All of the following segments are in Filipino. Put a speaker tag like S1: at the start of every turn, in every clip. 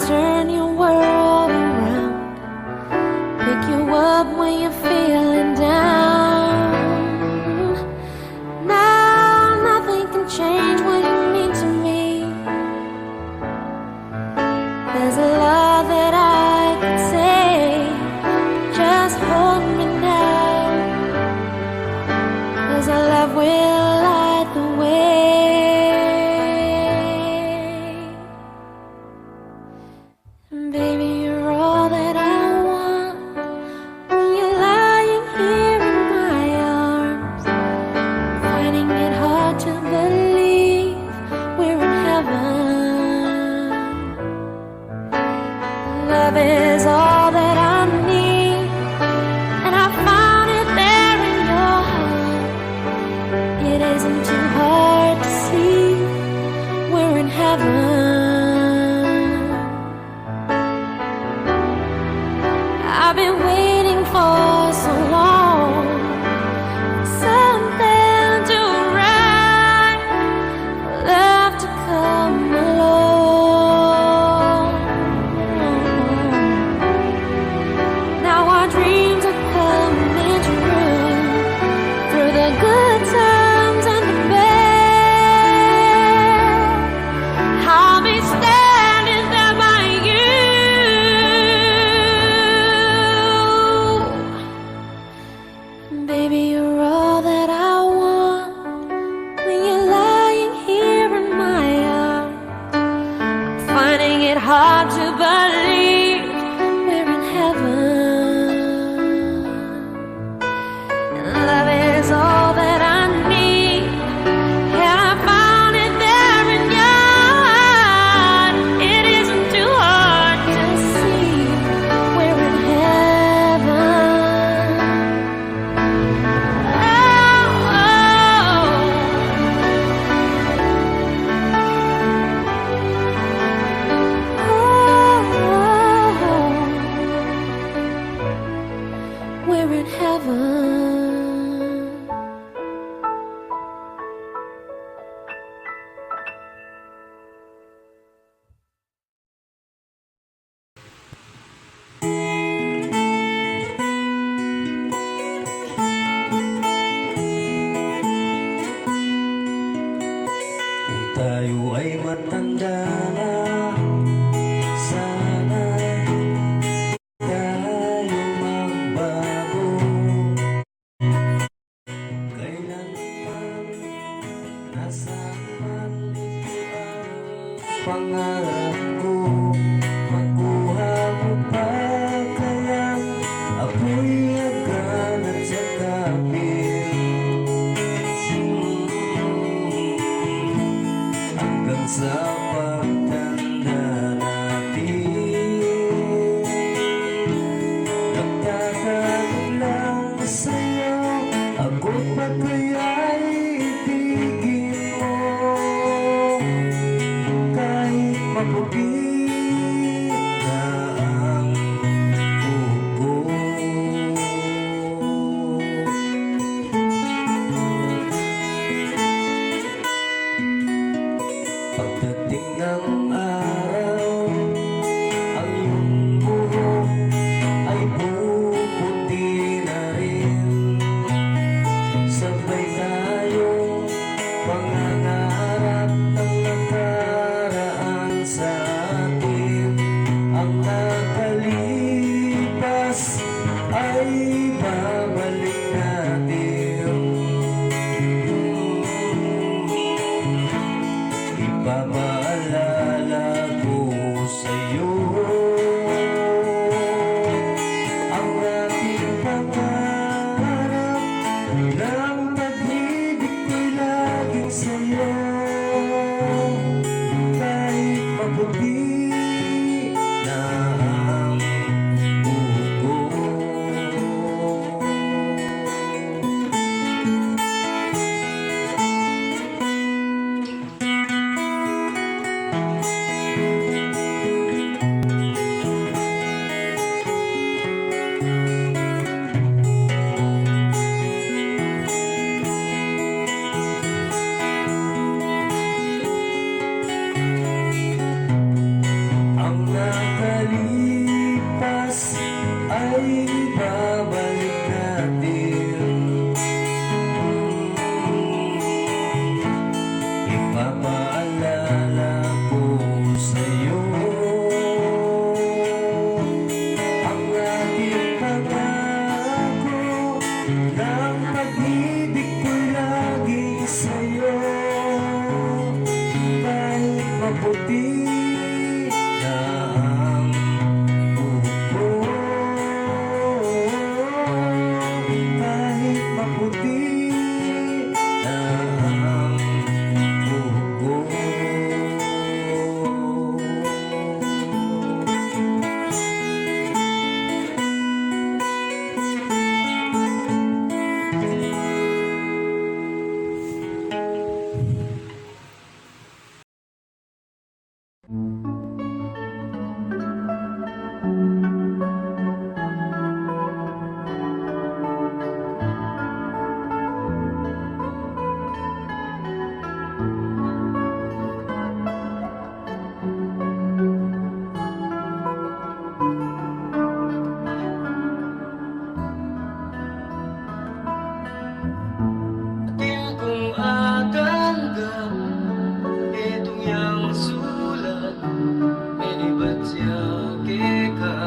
S1: turn your world around, pick you up when you're feeling down. Now nothing can change what you mean to me. There's a love that I could say, just hold me now, 'cause our love will light the way. Baby, you're all that I want when you're lying here in my arms, finding it hard to believe we're in heaven. Love is all that I need, and I found it there in your heart. It isn't too hard to see we're in heaven. I've been waiting for so long, something to write, love to come along. Now our dreams are coming true, through the good times and the bad. I'll be standing there by you. Baby, you're all that I want when you're lying here in my arms, finding it hard to believe we're in heaven. And love is all that I need, and I found it there in your heart. It isn't too hard to see we're in heaven. We're in heaven.
S2: Kung tayo ay matanda na, sana tayo magbago. Kailanman, nasaan man ito ang pangarap ko. Makuha mo pa kaya ako'y agad at sakapin. Hanggang sa pagtanda natin, nagtatanong lang sa'yo, ako ba kaya'y ibigin mo? Kahit mapugi na ang buko. Pagdating ng araw, ang iyong buhok ay puputi na rin. Sabay tayong pangangarap ng nakaraan sa atin. Ang nakalipas ay babalik natin. Ipamaalala maputi na ang buhok ko. Kahit maputi na ang buhok ko. Atin kong aganda, itong yang sulat, menibat siya keka.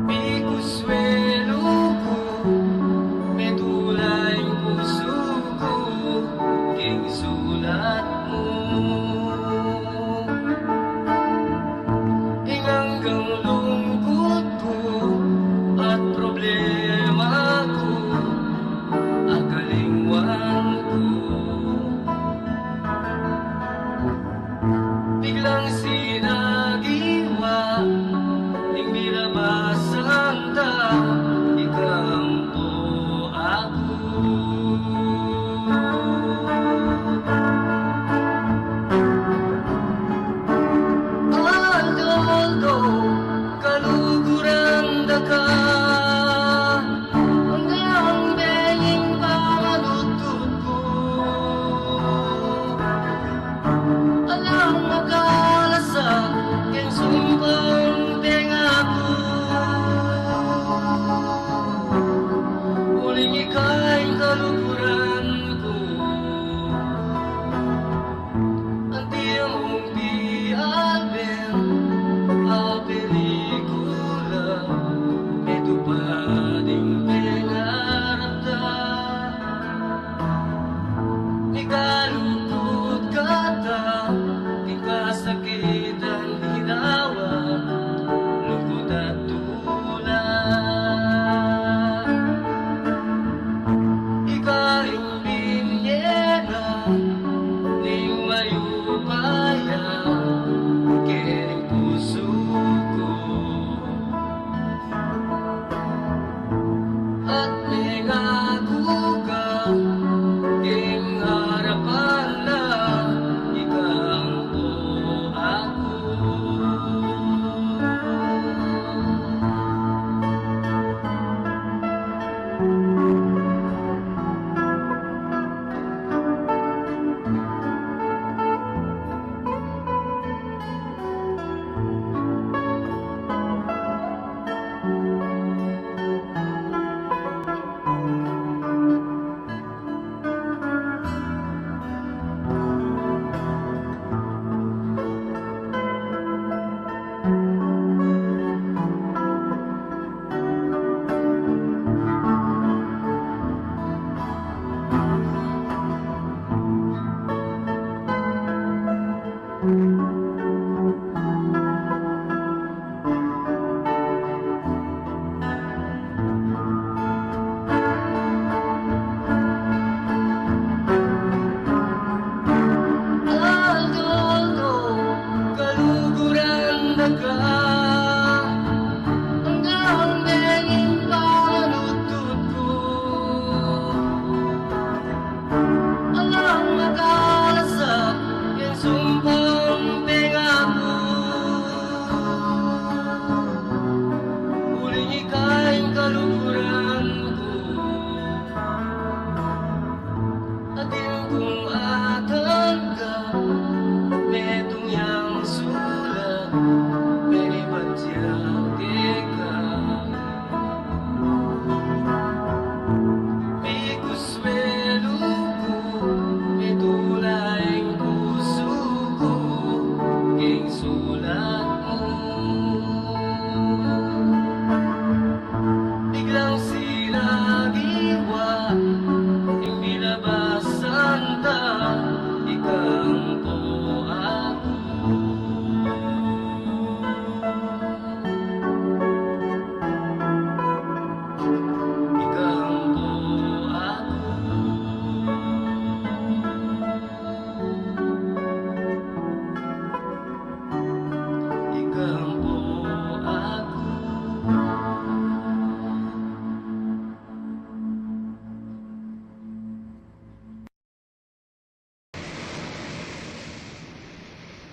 S2: Pikuswelo ko, may tulay ang puso ko, king sulat mo. Hanggang lungkot ko at problema ko, akalingwan ko. Biglang sinagiwa, hindi na masanta, ikampo ako.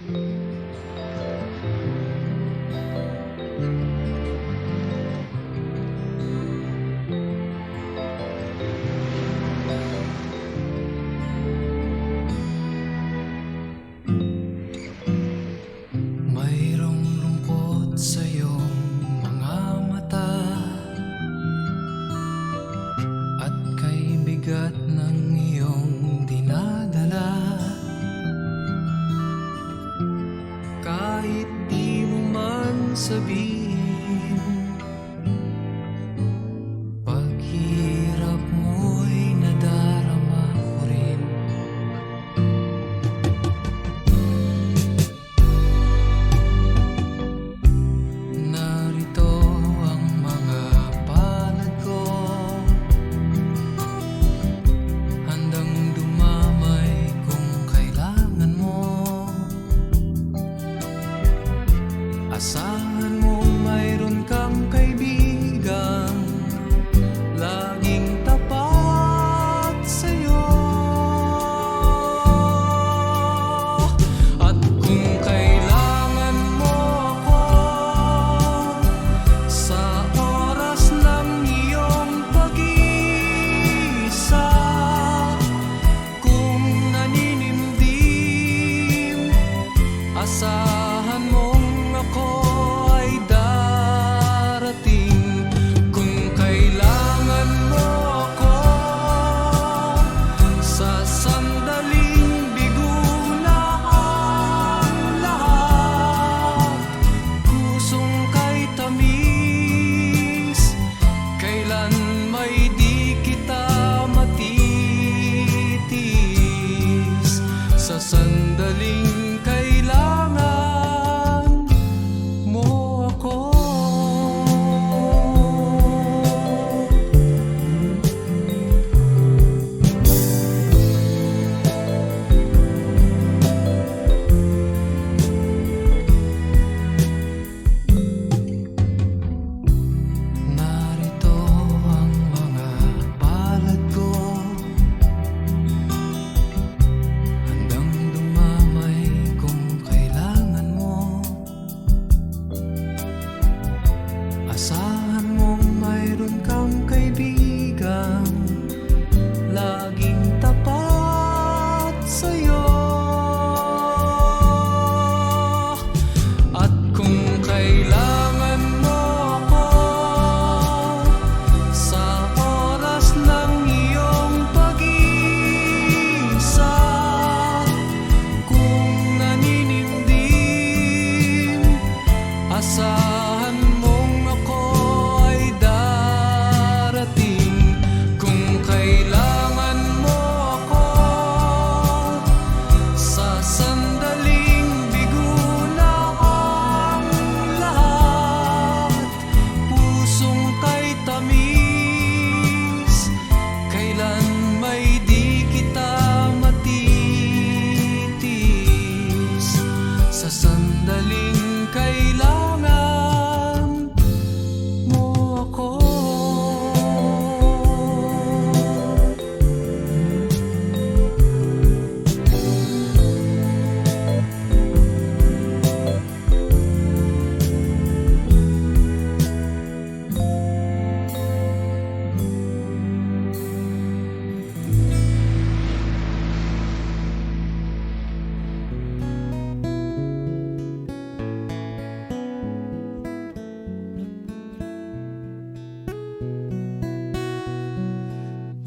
S3: Mayroong lungkot sa iyong mga mata at kay bigat ng iyong dinadala. Kahit di mo man sabihin, paghirap mo'y nadarama ko rin. Narito ang mga palad ko, handang dumamay kung kailangan mo. Asahan mo mayroon kang kaibigang laging tapat sa'yo. At kung kailangan mo ako sa oras ng iyong pag-iisa, kung naninimdim, asahan mong ako ay darating. Kung kailangan mo ako sa sandaling bigo na ang lahat, pusong kay tamis, kailan may di kita matitis. Sa sandaling kailangan mo ako. Narito ang mga palad ko, handang dumamay kung kailangan mo. Asahan mong mayroon kang kaibigang laging tapat sa'yo. At kung kailangan mo ako sa oras ng iyong pag-iisa, kung naninimdim, asahan mong ako ay darating. Kung kailangan mo ako sa sandaling bigo na ang lahat, pusong kay tamis, kailan may di kita matitis. Sa sandaling kailangan mo ako.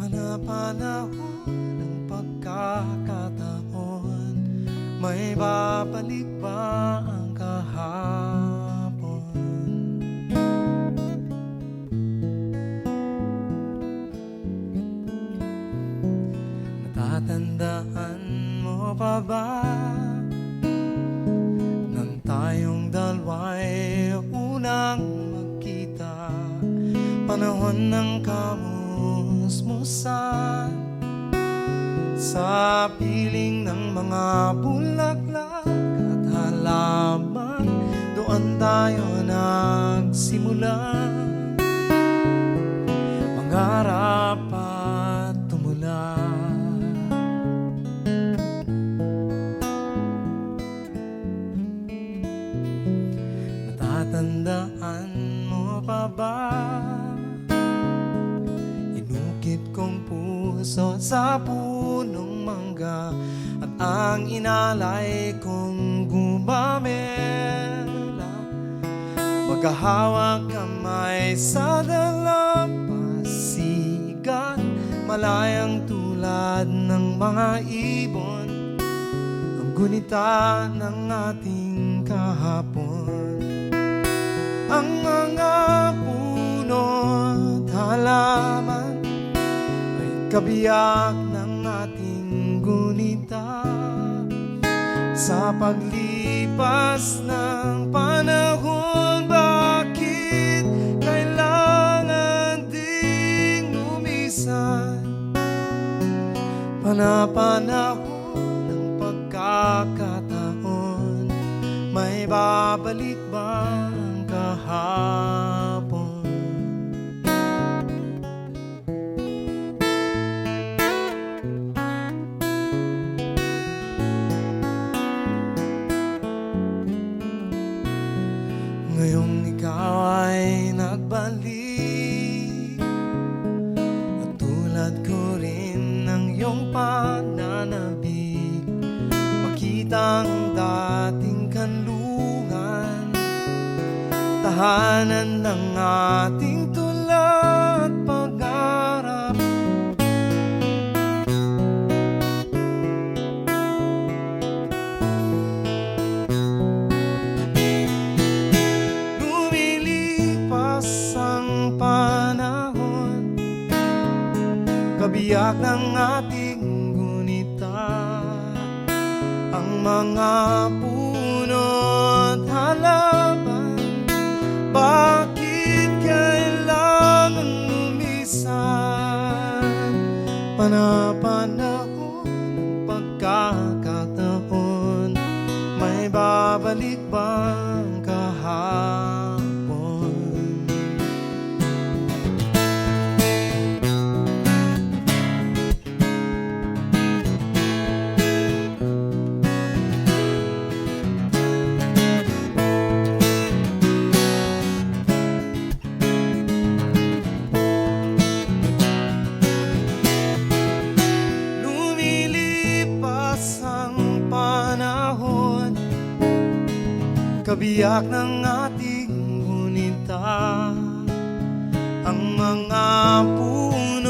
S3: Manapanahon ng pagkakataon, may babalik ba ang kahapon? Natatandaan mo pa ba nang tayong dalawa'y unang magkita? Panahon ng kamusmusan sa piling ng mga bulaklak at halaman, doon tayo nagsimula mangarap at tumula.
S4: sa punong mangga at ang inalay kong gumamela. Maghahawak kamay sa dalampasigan, malayang tulad ng mga ibon, ang gunita ng ating kahapon. Ang mga puno at halaman ay kabiyak ng ating gunita. Sa paglipas ng panahon, bakit kailangan ding lumisan? Panapanahon ng pagkakataon, may babalik ba ang kahapon? Ngayong ikaw ay nagbalik at tulad ko rin ng iyong pananabik, makita ang dating kanlungan, tahanan ng ating tula at pag-arap. Lumilipas ang panahon, kabiyak ng ating gunita. Ang mga puno at halaman, bakit kailangan lumisan? Panapanahon ng pagkakataon, may babalik ba ang kahapon? Lumilipas ang panahon, kabiyak ng ating gunita. Ang mga puno